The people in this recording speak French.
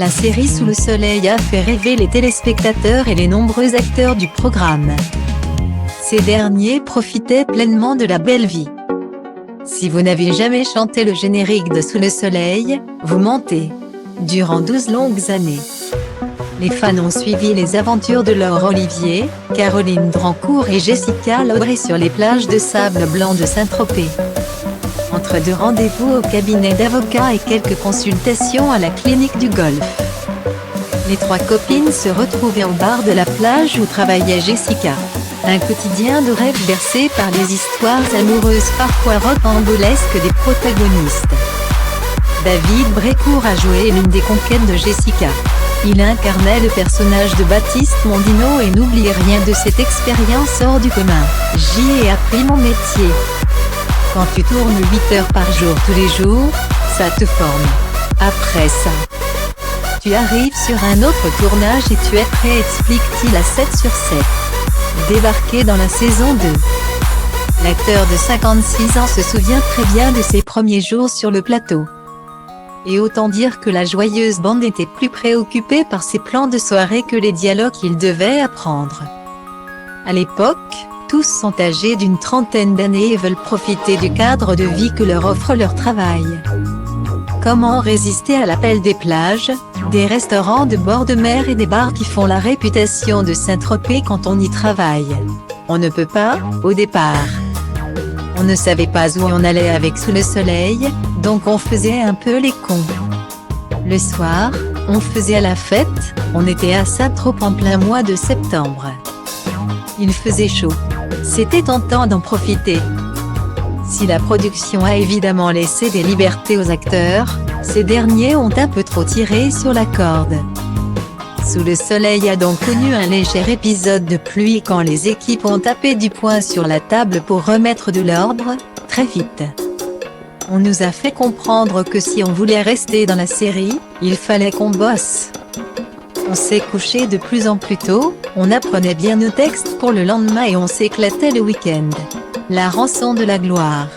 La série Sous le soleil a fait rêver les téléspectateurs et les nombreux acteurs du programme. Ces derniers profitaient pleinement de la belle vie. Si vous n'avez jamais chanté le générique de Sous le soleil, vous mentez. Durant 12 longues années, les fans ont suivi les aventures de Laure Olivier, Caroline Drancourt et Jessica Laurey sur les plages de sable blanc de Saint-Tropez. Entre deux rendez-vous au cabinet d'avocats et quelques consultations à la clinique du golf, les trois copines se retrouvaient au bar de la plage où travaillait Jessica. Un quotidien de rêve bercé par les histoires amoureuses parfois rocambolesques des protagonistes. David Brécourt a joué l'une des conquêtes de Jessica. Il incarnait le personnage de Baptiste Mondino et n'oublie rien de cette expérience hors du commun. J'y ai appris mon métier. Quand tu tournes 8 heures par jour tous les jours, ça te forme. Après ça, tu arrives sur un autre tournage et tu es prêt, explique-t-il à 7 sur 7. Débarqué dans la saison 2. L'acteur de 56 ans se souvient très bien de ses premiers jours sur le plateau. Et autant dire que la joyeuse bande était plus préoccupée par ses plans de soirée que les dialogues qu'il devait apprendre. À l'époque, tous sont âgés d'une trentaine d'années et veulent profiter du cadre de vie que leur offre leur travail. Comment résister à l'appel des plages, des restaurants de bord de mer et des bars qui font la réputation de Saint-Tropez quand on y travaille? On ne peut pas, au départ. On ne savait pas où on allait avec Sous le soleil, donc on faisait un peu les cons. Le soir, on faisait la fête, on était à Saint-Tropez en plein mois de septembre. Il faisait chaud. C'était tentant d'en profiter. Si la production a évidemment laissé des libertés aux acteurs, ces derniers ont un peu trop tiré sur la corde. Sous le soleil a donc connu un léger épisode de pluie quand les équipes ont tapé du poing sur la table pour remettre de l'ordre, très vite. On nous a fait comprendre que si on voulait rester dans la série, il fallait qu'on bosse. On s'est couché de plus en plus tôt, on apprenait bien nos textes pour le lendemain et on s'éclatait le week-end. La rançon de la gloire.